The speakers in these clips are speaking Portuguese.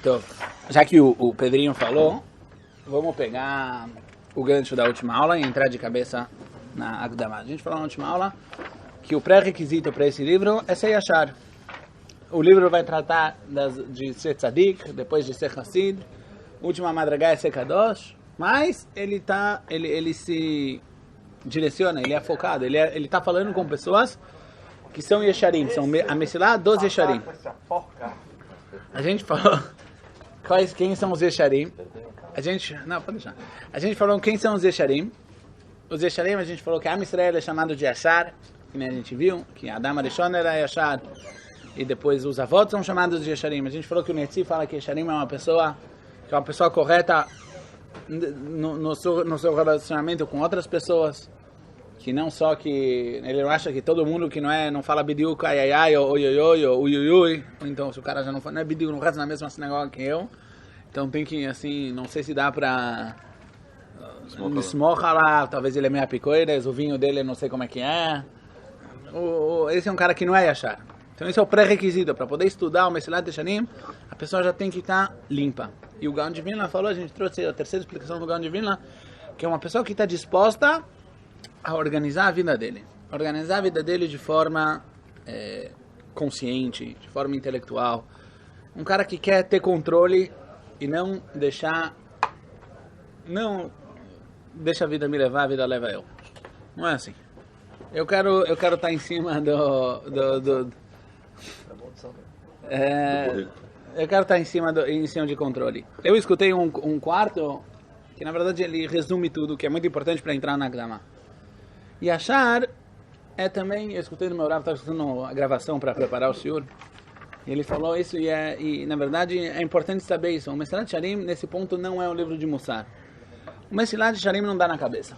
Então, já que o Pedrinho falou, vamos pegar o gancho da última aula e entrar de cabeça na Agdama. A gente falou na última aula que o pré-requisito para esse livro é ser Yashar. O livro vai tratar de ser tzadik, depois de ser Hassid. A última madrigá é ser Kadosh, mas ele se direciona, ele é focado, ele está falando com pessoas que são Yesharim, são a Mesilá dos Yesharim. A gente falou quem são os Yesharim. Não, pode deixar. A gente falou quem são os Yesharim. Os Yesharim, a gente falou que Am Yisrael é chamado de Yashar, que nem a gente viu, que Adam Arishon era Yashar, e depois os avós são chamados de Yesharim. A gente falou que o Netzi fala que Yesharim é uma pessoa correta no seu relacionamento com outras pessoas, que não só que ele acha que todo mundo que não fala bidiuk, ai ai ai, ou oi oi oi, ou ui ui ui, então se o cara já não é bidiuk, não resta na mesma sinagoga que eu, então tem que, assim, não sei se dá pra esmoca lá, talvez ele é meio picoeiras, o vinho dele não sei como é que é, esse é um cara que não é Yashar. Então esse é o pré-requisito, para poder estudar o Mesilat Yesharim, a pessoa já tem que estar limpa. E o Gaon de Vilna falou, a gente trouxe a terceira explicação do Gaon de Vilna, que é uma pessoa que está disposta a organizar a vida dele. Organizar a vida dele de forma consciente, de forma intelectual. Um cara que quer ter controle e não deixa a vida me levar, a vida leva eu. Não é assim. Eu quero estar em cima eu quero estar em cima de controle. Eu escutei um quarto que na verdade ele resume tudo, que é muito importante para entrar na Agdama. Yashar é também, eu escutei no meu Rav, estava escutando a gravação para preparar o shiur, e ele falou isso, e na verdade é importante saber isso. O Mesilat Yesharim, nesse ponto, não é um livro de Mussar. O Mesilat Yesharim não dá na cabeça.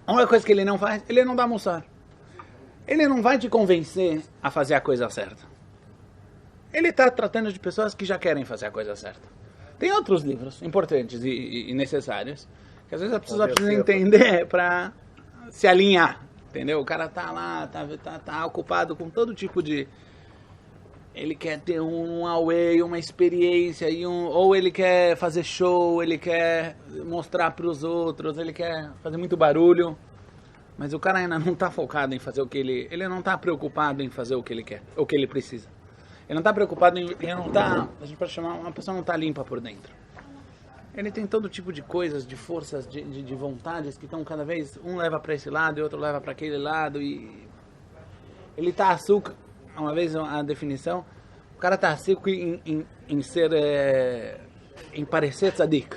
A única coisa que ele não faz, ele não dá Mussar. Ele não vai te convencer a fazer a coisa certa. Ele está tratando de pessoas que já querem fazer a coisa certa. Tem outros livros importantes e necessários, que às vezes a pessoa precisa entender para se alinhar, entendeu? O cara tá lá, tá ocupado com todo tipo de... Ele quer ter um away, uma experiência, ou ele quer fazer show, ele quer mostrar para os outros, ele quer fazer muito barulho, mas o cara ainda não está focado em fazer o que ele não está preocupado em fazer o que ele quer, o que ele precisa. Ele não está preocupado a gente pode chamar, uma pessoa não está limpa por dentro. Ele tem todo tipo de coisas, de forças, de vontades que estão cada vez, um leva para esse lado e outro leva para aquele lado, e ele está açúcar, uma vez a definição, o cara está açúcar em parecer tzadik.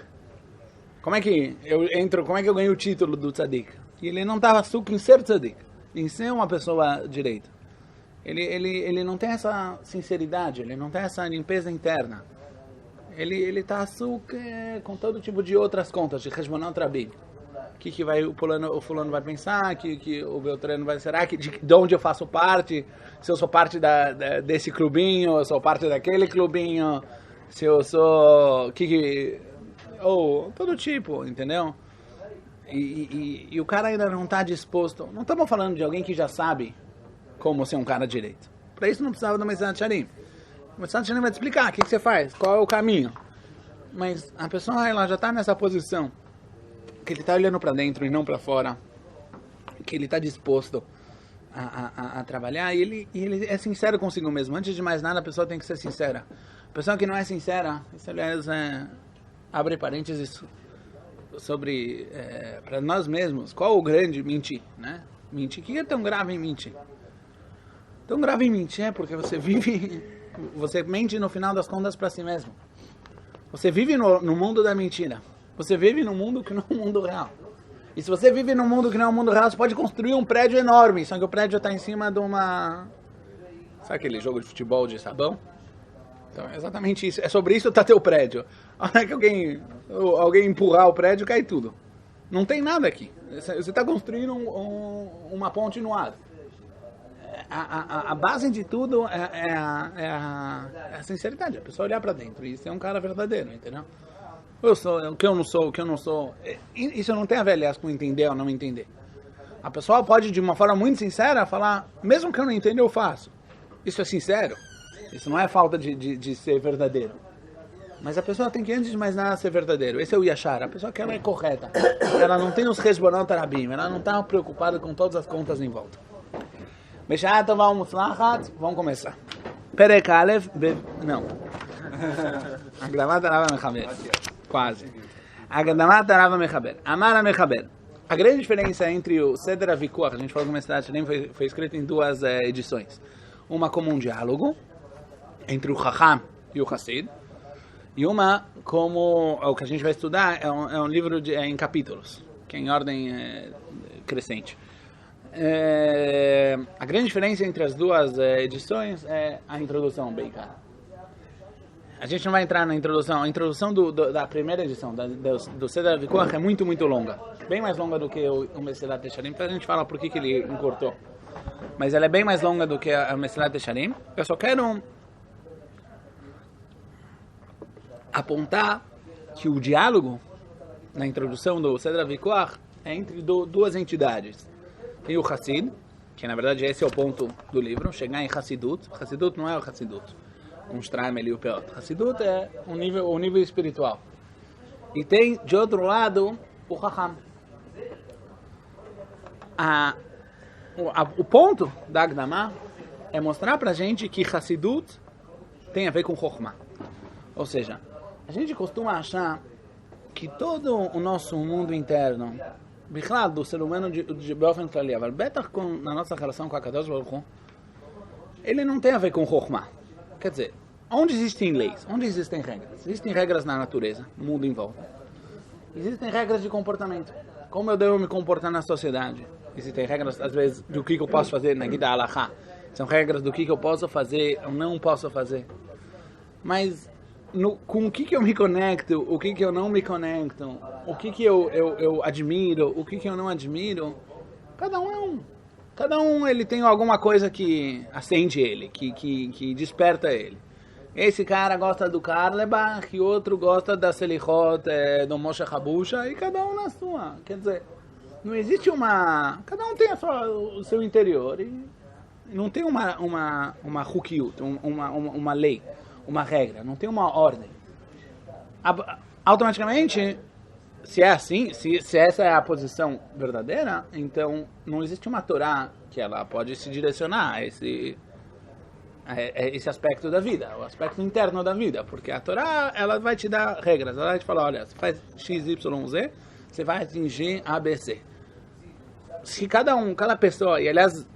Como é que eu ganho o título do tzadik? E ele não estava açúcar em ser tzadik, em ser uma pessoa direita. Ele não tem essa sinceridade, ele não tem essa limpeza interna. Ele está açúcar com todo tipo de outras contas, de Heshbonot Rabim. O que vai o fulano vai pensar, que o Beltrano vai... Será que de onde eu faço parte? Se eu sou parte desse clubinho, eu sou parte daquele clubinho, se eu sou... todo tipo, entendeu? E o cara ainda não está disposto... Não estamos falando de alguém que já sabe como ser um cara direito. Para isso não precisava do Mesilat Yesharim. O Mesilat Yesharim vai te explicar o que você faz, qual é o caminho. Mas a pessoa ela já está nessa posição, que ele está olhando para dentro e não para fora, que ele está disposto a trabalhar, e ele é sincero consigo mesmo. Antes de mais nada, a pessoa tem que ser sincera. A pessoa que não é sincera, isso aliás abre parênteses sobre, para nós mesmos, qual o grande mentir, né? Mentir, o que é tão grave em mentir? Tão grave em mentir porque você mente no final das contas para si mesmo. Você vive no mundo da mentira. Você vive num mundo que não é um mundo real. E se você vive num mundo que não é um mundo real, você pode construir um prédio enorme, só que o prédio está em cima de uma... Sabe aquele jogo de futebol de sabão? Então é exatamente isso. É sobre isso que está teu prédio. A hora que alguém empurrar o prédio, cai tudo. Não tem nada aqui. Você está construindo uma ponte no ar. A base de tudo é a sinceridade, a pessoa olhar para dentro e ser um cara verdadeiro, entendeu? Eu sou o que eu não sou, o que eu não sou. Isso não tem a ver, aliás, com entender ou não entender. A pessoa pode, de uma forma muito sincera, falar, mesmo que eu não entenda, eu faço. Isso é sincero? Isso não é falta de ser verdadeiro. Mas a pessoa tem que, antes de mais nada, ser verdadeiro. Esse é o Yashar. A pessoa que ela é correta. Ela não tem os Heshbonot Rabim. Ela não está preocupada com todas as contas em volta. Beshat Tova Mutzlachat. Vamos começar. Perek Aleph. Não. Agdamat Arava Mechaber. Quase. Agdamat Arava Mechaber. Amar Mechaber. A grande diferença entre o Seder Avikuach, a gente falou que o Mesilat Yesharim foi escrito em duas edições. Uma como um diálogo entre o Chacham e o Hassid. E uma, como o que a gente vai estudar, é um livro em capítulos, que é em ordem crescente. A grande diferença entre as duas edições é a introdução, Beikar. A gente não vai entrar na introdução. A introdução da primeira edição, do Seder Avikuach, é muito, muito longa. Bem mais longa do que o Mesilat Yesharim. Então a gente fala por que ele encurtou. Mas ela é bem mais longa do que a Mesilat Yesharim. Eu só quero apontar que o diálogo, na introdução do Seder Avikuach, é entre duas entidades. Tem o Hassid, que na verdade esse é o ponto do livro, chegar em Hassidut. Hassidut não é o Hassidut, um Shtraimel e o Peot. Hassidut é o nível espiritual. E tem, de outro lado, o Chacham. O ponto da Agdamá é mostrar pra gente que Hassidut tem a ver com Chokhmah. Ou seja, a gente costuma achar que todo o nosso mundo interno, do ser humano de Beofen Klali, na nossa relação com a Kadosh Baruch Hu, ele não tem a ver com Chokhmah. Quer dizer, onde existem leis? Onde existem regras? Existem regras na natureza, no mundo em volta. Existem regras de comportamento. Como eu devo me comportar na sociedade? Existem regras, às vezes, do que eu posso fazer na Gida Alachá. São regras do que eu posso fazer ou não posso fazer. Mas com o que eu me conecto, o que eu não me conecto, o que eu admiro, o que eu não admiro, cada um é um. Cada um ele tem alguma coisa que acende ele, que desperta ele. Esse cara gosta do Karlebach e outro gosta da Selichot, do Moshe Habusha, e cada um na sua. Quer dizer, não existe uma... Cada um tem o seu interior e não tem uma hukiut, uma lei, uma regra, não tem uma ordem. Automaticamente, se é assim, se essa é a posição verdadeira, então não existe uma Torá que ela pode se direcionar a esse aspecto da vida, o aspecto interno da vida, porque a Torá, ela vai te dar regras, ela vai te falar, olha, você faz X, Y, Z, você vai atingir A, B, C. Se cada pessoa, e aliás,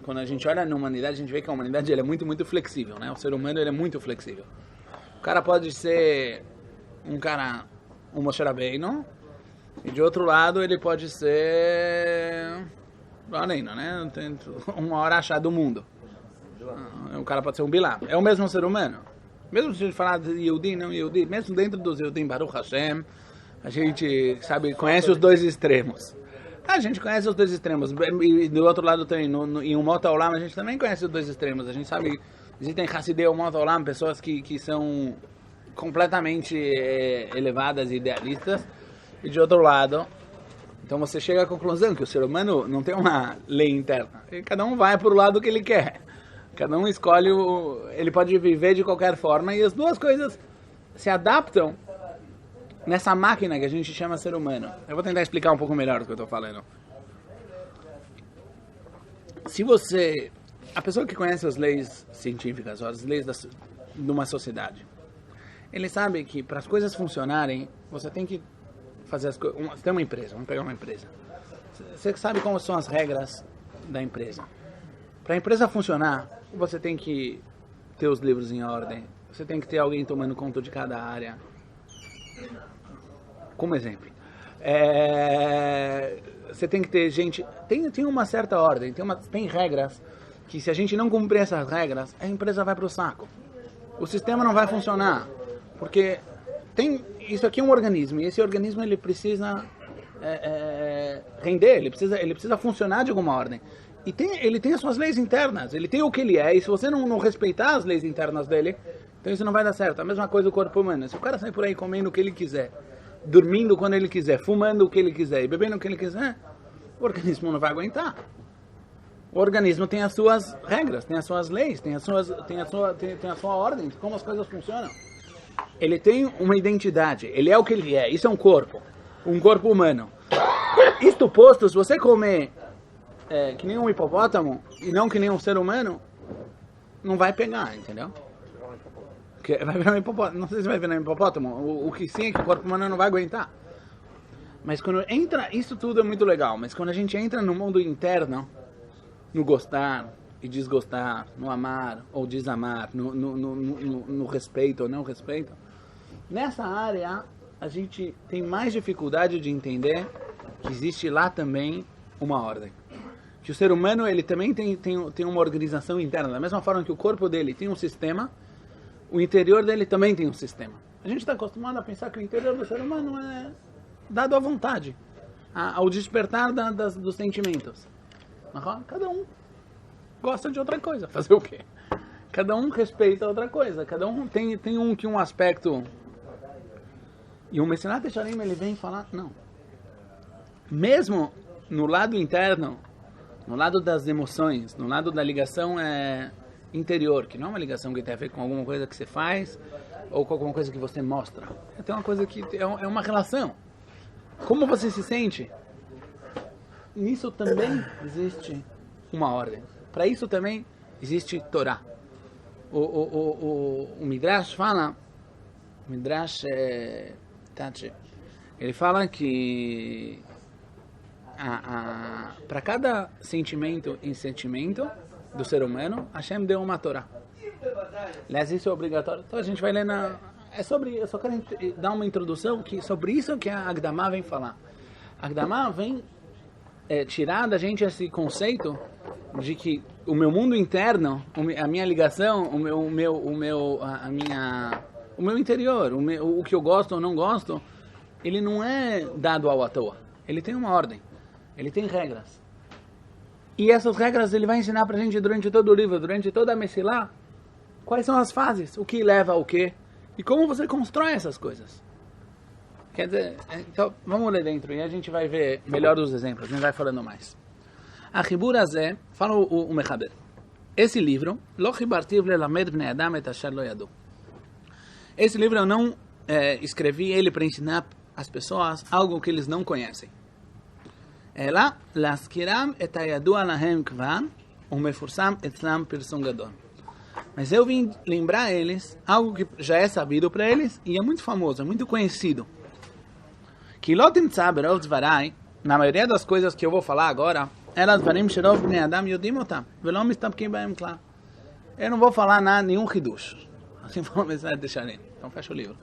quando a gente olha na humanidade, a gente vê que a humanidade ela é muito, muito flexível, né? O ser humano ele é muito flexível. O cara pode ser um Moshe Rabbeinu, e de outro lado ele pode ser Aleno, né? Uma hora achar do mundo. O cara pode ser um Bilam. É o mesmo ser humano. Mesmo se a gente falar de Yehudi, não Yehudi, mesmo dentro dos Yehudim, Baruch Hashem, a gente conhece os dois extremos. A gente conhece os dois extremos. E do outro lado também, em Umot Haolam, a gente também conhece os dois extremos. A gente sabe, existem Hassidei Umot Haolam, pessoas que são completamente elevadas e idealistas. E de outro lado, então você chega à conclusão que o ser humano não tem uma lei interna. E cada um vai para o lado que ele quer. Cada um escolhe, ele pode viver de qualquer forma e as duas coisas se adaptam nessa máquina que a gente chama ser humano. Eu vou tentar explicar um pouco melhor do que eu estou falando. A pessoa que conhece as leis científicas, ou as leis de uma sociedade, ele sabe que para as coisas funcionarem, você tem que fazer as coisas. Você tem uma empresa, vamos pegar uma empresa. Você sabe como são as regras da empresa. Para a empresa funcionar, você tem que ter os livros em ordem, você tem que ter alguém tomando conta de cada área. Como exemplo. Você tem que ter gente... Tem uma certa ordem, tem regras que se a gente não cumprir essas regras, a empresa vai para o saco. O sistema não vai funcionar. Porque isso aqui é um organismo, e esse organismo ele precisa render, ele precisa funcionar de alguma ordem. E ele tem as suas leis internas, ele tem o que ele é, e se você não respeitar as leis internas dele, então isso não vai dar certo. A mesma coisa o corpo humano. Se o cara sair por aí comendo o que ele quiser, dormindo quando ele quiser, fumando o que ele quiser e bebendo o que ele quiser, o organismo não vai aguentar. O organismo tem as suas regras, tem as suas leis, tem a sua ordem, como as coisas funcionam. ele tem uma identidade, ele é o que ele é, isso é um corpo humano. Isto posto, se você comer que nem um hipopótamo e não que nem um ser humano, não vai pegar, entendeu? Que vai virar um hipopótamo, não sei se vai virar um hipopótamo, o que sim é que o corpo humano não vai aguentar. Mas quando entra, isso tudo é muito legal, mas quando a gente entra no mundo interno, no gostar e desgostar, no amar ou desamar, no respeito ou não respeito, nessa área a gente tem mais dificuldade de entender que existe lá também uma ordem. Que o ser humano ele também tem uma organização interna, da mesma forma que o corpo dele tem um sistema, o interior dele também tem um sistema. A gente está acostumado a pensar que o interior do ser humano é dado à vontade, ao despertar dos sentimentos. Cada um gosta de outra coisa, fazer o quê? Cada um respeita outra coisa, cada um tem um aspecto. E o Mesilat Yesharim ele vem falar, não. Mesmo no lado interno, no lado das emoções, no lado da ligação interior, que não é uma ligação que tem a ver com alguma coisa que você faz ou com alguma coisa que você mostra. É uma coisa que é uma relação. Como você se sente? Nisso também existe uma ordem. Para isso também existe Torá. O Midrash fala, o Midrash Tachi, ele fala que para cada sentimento e sentimento do ser humano, Hashem deu uma Torá. Aliás, isso é obrigatório. Então a gente vai ler eu só quero dar uma introdução sobre isso que a Agdamá vem falar. A Agdamá vem tirar da gente esse conceito de que o meu mundo interno, a minha ligação, o meu interior, o que eu gosto ou não gosto, ele não é dado ao à toa. Ele tem uma ordem. Ele tem regras. E essas regras ele vai ensinar pra gente durante todo o livro, durante toda a Mesilá, quais são as fases, o que leva ao quê, e como você constrói essas coisas. Quer dizer, então, vamos ler dentro e a gente vai ver melhor os exemplos, a gente vai falando mais. A Chibur Azeh, fala o Mechaber. Esse livro, Lo Chibartiv lelamed bnei Adam et asher lo yadu. Esse livro eu não escrevi ele para ensinar as pessoas algo que eles não conhecem. Ela, laskiram et hayadua lahem kvar, umefursam etzlam pirsum gadol. Mas eu vim lembrar eles algo que já é sabido para eles e é muito famoso, é muito conhecido. Que lotim tzaberov dvarai, na maioria das coisas que eu vou falar agora, elas dvarim sherov bnei adam yodim otam, velom mistabkim bahem klar. Eu não vou falar nenhum hidush. Assim falou o Mesilat Yesharim. Então fecha o livro.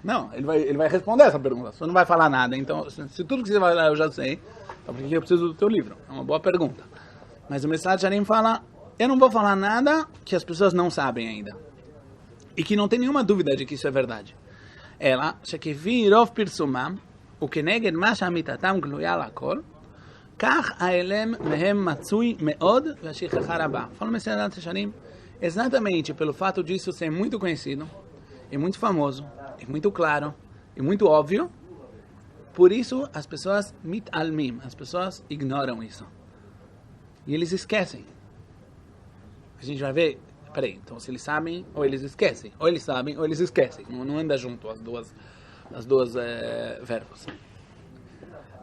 Não, ele vai responder essa pergunta. Você não vai falar nada. Então, se tudo que você vai falar eu já sei, então por que eu preciso do teu livro? É uma boa pergunta. Mas o Mesilat Yesharim fala, eu não vou falar nada que as pessoas não sabem ainda. E que não tem nenhuma dúvida de que isso é verdade. Ela, shekevi rov pirsumam, ukeneged ma she'amitatam gluya lakol, kach ha'elem mehem matzui me'od v'ashichacha rabah. Fala o Mesilat Yesharim, exatamente pelo fato disso ser muito conhecido, e muito famoso, e muito claro, e muito óbvio, por isso as pessoas mitalmim, as pessoas ignoram isso. E eles esquecem. A gente vai ver, peraí, então se eles sabem, ou eles esquecem, ou eles sabem, ou eles esquecem. Não anda junto as duas verbos.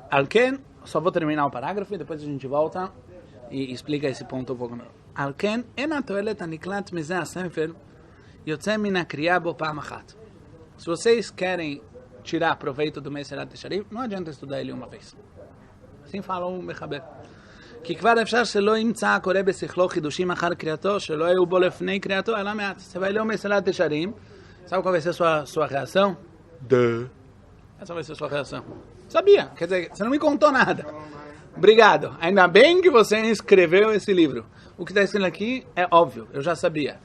Alken, só vou terminar o parágrafo e depois a gente volta e explica esse ponto um pouco melhor. על כן, אין התועלת הנקלט מזה הספר יוצא מן הקריאה בו פעם אחת. Se vocês querem tirar proveito do Mesilat Yesharim, não adianta estudar ele uma vez. assim fala o Mechaber. כי כבר אפשר שלא ימצא הקורא בשכלו חידושים אחר קריאתו, שלא היו בו לפני קריאתו, אלא מעט. Você vai ler o Mesilat Yesharim, sabe qual vai ser a sua reação? Essa vai ser a sua reação. Sabia, quer dizer, você não me contou nada. Obrigado, ainda bem que você escreveu esse livro. O que está escrito aqui é óbvio, eu já sabia.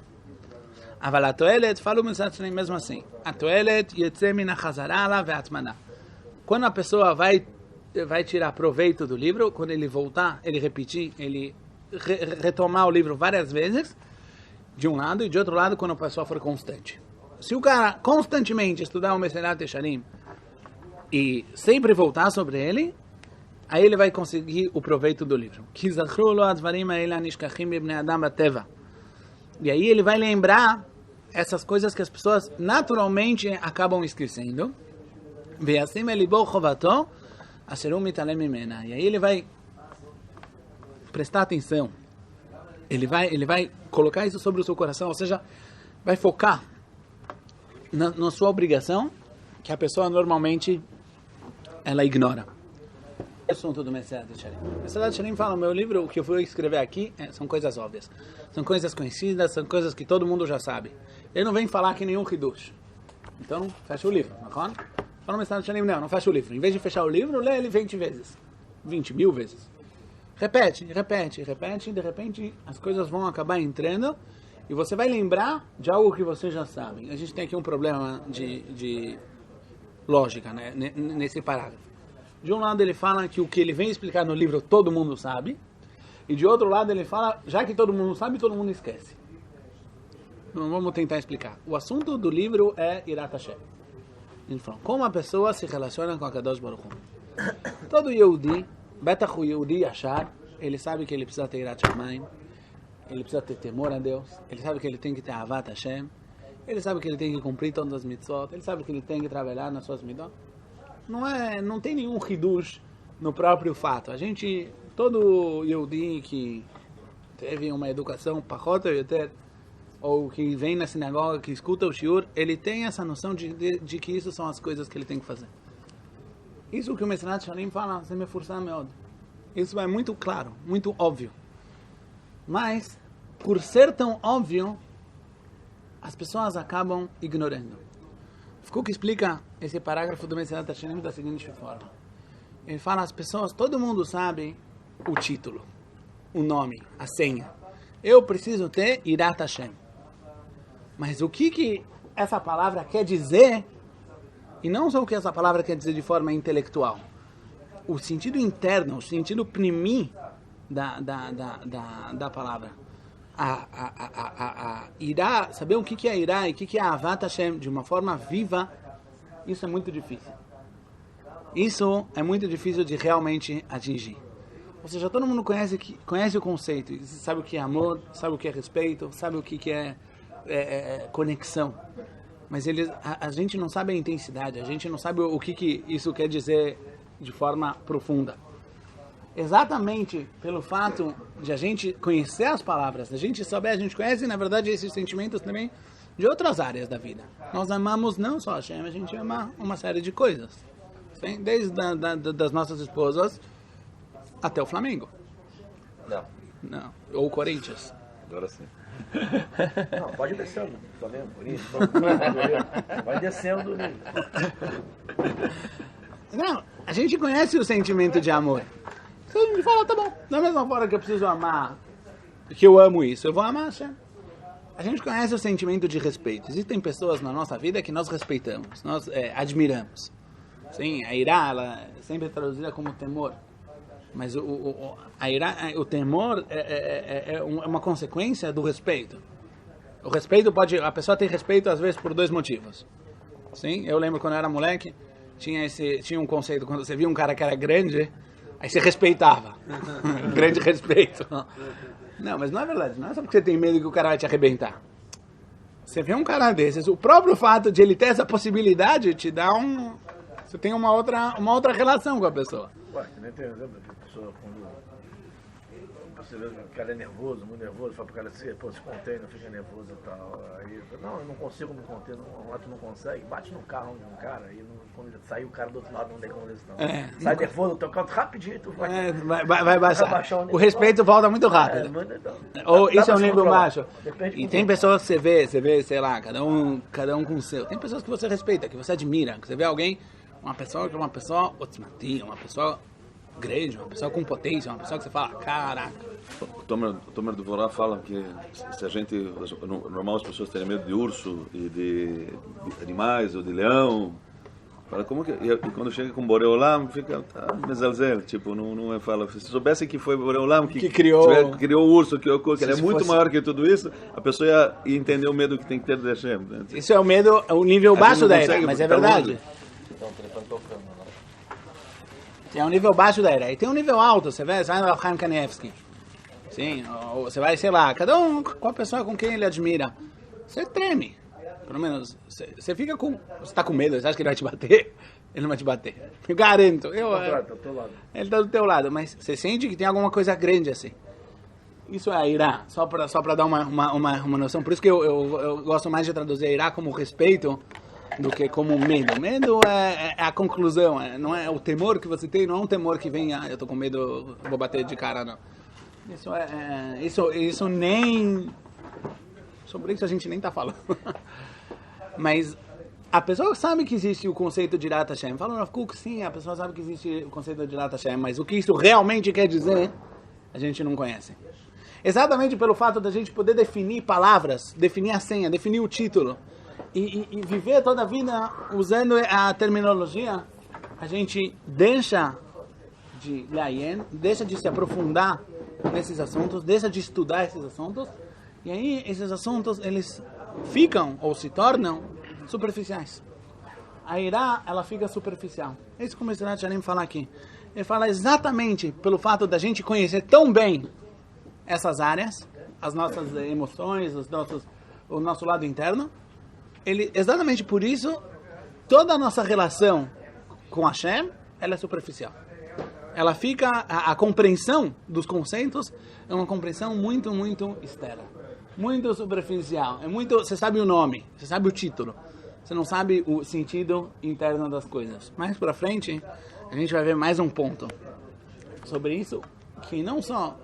אבל התועלת, fala o Mesilat Yesharim mesmo assim, התועלת יצא מן החזרה עליו וההטמנה. Quando a pessoa vai tirar proveito do livro, quando ele voltar, ele repetir, ele retomar o livro várias vezes, de um lado, e de outro lado, quando a pessoa for constante. Se o cara constantemente estudar o Mesilat Yesharim e sempre voltar sobre ele, aí ele vai conseguir o proveito do livro. E aí ele vai lembrar essas coisas que as pessoas naturalmente acabam esquecendo. E aí ele vai prestar atenção. Ele vai colocar isso sobre o seu coração, ou seja, vai focar na sua obrigação, que a pessoa normalmente ela ignora. O assunto do Meselat Yesharim. Meselat Yesharim fala, meu livro, o que eu vou escrever aqui são coisas óbvias. São coisas conhecidas, são coisas que todo mundo já sabe. Ele não vem falar que nenhum Hidush. Então, fecha o livro, não fala o Meselat Yesharim, não fecha o livro. Em vez de fechar o livro, lê ele 20 vezes. 20.000 vezes. Repete, e de repente as coisas vão acabar entrando e você vai lembrar de algo que você já sabe. A gente tem aqui um problema de lógica, né, nesse parágrafo. De um lado ele fala que o que ele vem explicar no livro todo mundo sabe, e de outro lado ele fala, já que todo mundo sabe, todo mundo esquece. Então, vamos tentar explicar. O assunto do livro é Irat Hashem. Ele fala, como a pessoa se relaciona com a Kadosh Baruch Hu. Todo Yehudi, Betach o Yehudi Yashar, ele sabe que ele precisa ter Irat Shamayim, ele precisa ter temor a Deus, ele sabe que ele tem que ter Avat Hashem, ele sabe que ele tem que cumprir todas as mitzvot, ele sabe que ele tem que trabalhar nas suas mitzvot. Não tem nenhum hidush no próprio fato. Todo Yehudi que teve uma educação pachot ou que vem na sinagoga, que escuta o shiur, ele tem essa noção de que isso são as coisas que ele tem que fazer. Isso que o Meselat Yesharim fala, você me forçar meod. Isso é muito claro, muito óbvio. Mas, por ser tão óbvio, as pessoas acabam ignorando. Foucault explica esse parágrafo do Meselat Yesharim da seguinte forma. Ele fala, as pessoas, todo mundo sabe o título, o nome, a senha. Eu preciso ter Irat Hashem. Mas o que essa palavra quer dizer, e não só o que essa palavra quer dizer de forma intelectual, o sentido interno, o sentido primi da palavra. Irá, saber o que é Irá e o que é Avat Hashem de uma forma viva, isso é muito difícil. Isso é muito difícil de realmente atingir. Ou seja, todo mundo conhece o conceito, sabe o que é amor, sabe o que é respeito, sabe o que é conexão. Mas a gente não sabe a intensidade, a gente não sabe o que isso quer dizer de forma profunda. Exatamente pelo fato de a gente conhecer as palavras, a gente saber, a gente conhece, na verdade, esses sentimentos também de outras áreas da vida. Nós amamos não só a Hashem, a gente ama uma série de coisas. Sim? Desde das nossas esposas até o Flamengo. Não. Ou o Corinthians. Agora sim. Não, pode ir descendo. Flamengo, Corinthians, vai descendo do nível. Não, a gente conhece o sentimento de amor. Você me fala, tá bom, da mesma forma que eu preciso amar, que eu amo isso, eu vou amar Hashem. A gente conhece o sentimento de respeito. Existem pessoas na nossa vida que nós respeitamos, nós admiramos. Sim, a irá, ela é sempre traduzida como temor. Mas o temor é uma consequência do respeito. O respeito a pessoa tem respeito às vezes por dois motivos. Sim, eu lembro quando eu era moleque, tinha um conceito, quando você via um cara que era grande, aí você respeitava. Grande respeito. Não, mas não é verdade. Não é só porque você tem medo que o cara vai te arrebentar. Você vê um cara desses, o próprio fato de ele ter essa possibilidade te dá você tem uma outra relação com a pessoa. Ué, também tem exemplo de pessoa quando você vê que o cara é nervoso, muito nervoso, fala pro cara assim, pô, se contém, não fica nervoso e tal. Aí, não, eu não consigo me conter, tu não consegue, bate no carro de um cara, e quando sair o cara do outro lado não tem como isso não. Sai nervoso do teu canto rapidinho, tu vai baixar. O respeito volta muito rápido. Ou isso é um nível baixo. E tem pessoas que você vê, sei lá, cada um com o seu. Tem pessoas que você respeita, que você admira, que você vê alguém, uma pessoa que é uma pessoa otimatia, uma pessoa grande, uma pessoa com potência, uma pessoa que você fala, caraca. O Tomer do Vorá fala que se a gente, normal as pessoas terem medo de urso e de animais ou de leão, fala como que, e quando chega com Boreolam fica mesalzel, tipo, não fala, se soubesse que foi Boreolam que criou o urso, que ele é muito maior que tudo isso, a pessoa ia entender o medo que tem que ter de Hashem. Né? Isso é o medo, o nível baixo da era, mas é verdade. Então, o telefone tocando, né? Tem um nível baixo da era. E tem um nível alto, você vê, sai no Rav Chaim Kanievsky. Sim, ou você vai, sei lá, cada um com a pessoa com quem ele admira. Você treme. pelo menos, você fica com... Você tá com medo, você acha que ele vai te bater? Ele não vai te bater. Eu garanto. Tá do teu lado. Ele tá do teu lado, mas você sente que tem alguma coisa grande assim. Isso é a irá, só pra dar uma noção. Por isso que eu gosto mais de traduzir a irá como respeito do que como medo. Medo é a conclusão, não é o temor que você tem, não é um temor que vem, eu tô com medo, vou bater de cara, não. Isso nem... Sobre isso a gente nem tá falando. Mas a pessoa sabe que existe o conceito de Irat Hashem. Fala Rav Kook, sim, a pessoa sabe que existe o conceito de Irat Hashem, mas o que isso realmente quer dizer, a gente não conhece. Exatamente pelo fato da gente poder definir palavras, definir a senha, definir o título, e viver toda a vida usando a terminologia, a gente deixa de laien, deixa de se aprofundar nesses assuntos, deixa de estudar esses assuntos, e aí esses assuntos, eles ficam ou se tornam superficiais. A irá, ela fica superficial. É isso que o Mesirat Yesharim fala aqui. Ele fala exatamente pelo fato da gente conhecer tão bem essas áreas, as nossas emoções, o nosso lado interno. Exatamente por isso, toda a nossa relação com Hashem, ela é superficial. Ela fica, a compreensão dos conceitos é uma compreensão muito, muito externa. Muito superficial. Você sabe o nome, você sabe o título. Você não sabe o sentido interno das coisas. Mais pra frente, a gente vai ver mais um ponto sobre isso, que não só...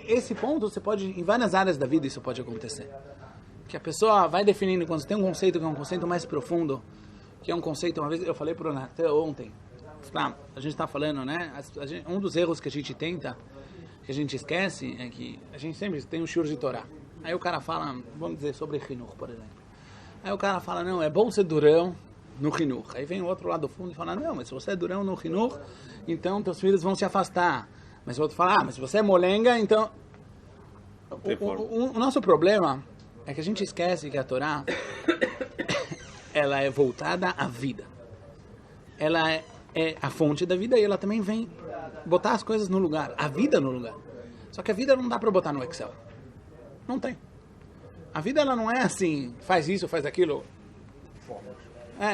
Esse ponto, você pode, em várias áreas da vida isso pode acontecer. Que a pessoa vai definindo, quando você tem um conceito que é um conceito mais profundo, que é um conceito, uma vez eu falei para o Natan ontem, a gente está falando, né? Um dos erros que a gente tenta, que a gente esquece, é que a gente sempre tem um shiur de Torá. Aí o cara fala, vamos dizer, sobre Hinur, por exemplo. Aí o cara fala, não, é bom ser durão no Hinur. Aí vem o outro lado do fundo e fala, não, mas se você é durão no Hinur, então teus filhos vão se afastar. Mas o outro fala, mas se você é molenga, então... O nosso problema é que a gente esquece que a Torá, ela é voltada à vida. Ela é a fonte da vida e ela também vem botar as coisas no lugar, a vida no lugar. Só que a vida não dá para botar no Excel. Não tem. A vida ela não é assim, faz isso, faz aquilo.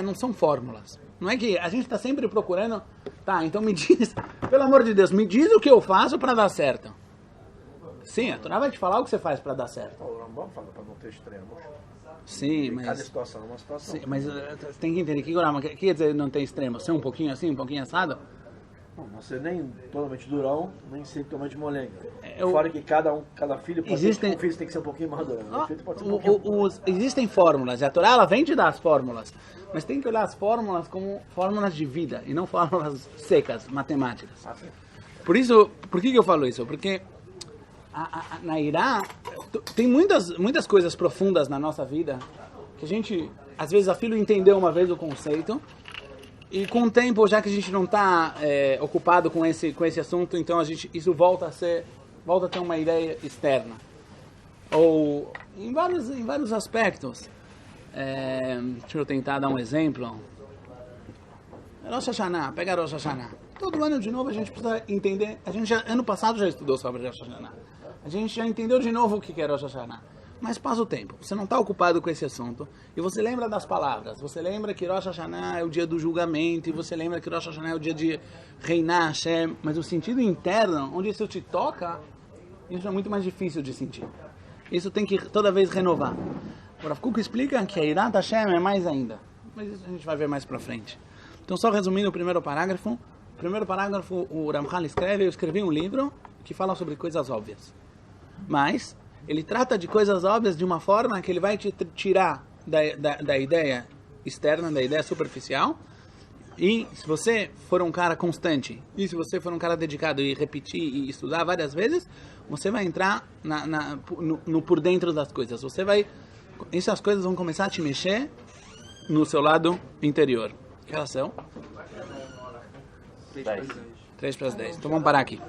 Não são fórmulas. Não é que a gente está sempre procurando, tá, então me diz, pelo amor de Deus, me diz o que eu faço para dar certo. Sim, a Torá vai te falar o que você faz para dar certo. O Rambam fala para não ter extremos. Sim, mas... Cada situação é uma situação. Sim, mas você tem que entender que quer dizer não tem extremo. Ser um pouquinho assim, um pouquinho assado? Não ser nem totalmente durão, nem ser totalmente molenga. Fora que cada filho pode ter um filho tem que ser um pouquinho mais durão. Existem fórmulas, e a Torá ela vem te dar as fórmulas, mas tem que olhar as fórmulas como fórmulas de vida, e não fórmulas secas, matemáticas. Por que eu falo isso? Porque na Irá tem muitas coisas profundas na nossa vida, que a gente, às vezes, a filho entendeu uma vez o conceito, e com o tempo, já que a gente não está ocupado com esse assunto, então isso volta a ter uma ideia externa. Ou em vários aspectos. Deixa eu tentar dar um exemplo. Rosh Hashanah, pega Rosh Hashanah. Todo ano de novo a gente precisa entender. Ano passado já estudou sobre Rosh Hashanah. A gente já entendeu de novo o que é Rosh Hashanah. Mas passa o tempo, você não está ocupado com esse assunto, e você lembra das palavras, você lembra que Rosh Hashanah é o dia do julgamento, e você lembra que Rosh Hashanah é o dia de reinar Hashem, mas o sentido interno, onde isso te toca, isso é muito mais difícil de sentir. Isso tem que toda vez renovar. O Rav Kook explica que a Irat Hashem é mais ainda, mas isso a gente vai ver mais para frente. Então, só resumindo o primeiro parágrafo, o Ramchal escreve, eu escrevi um livro que fala sobre coisas óbvias, mas ele trata de coisas óbvias de uma forma que ele vai te tirar da ideia externa, da ideia superficial. E se você for um cara constante, e se você for um cara dedicado e repetir e estudar várias vezes, você vai entrar no por dentro das coisas. Essas coisas vão começar a te mexer no seu lado interior. Que elas são? 3 para as 10. Então vamos parar aqui.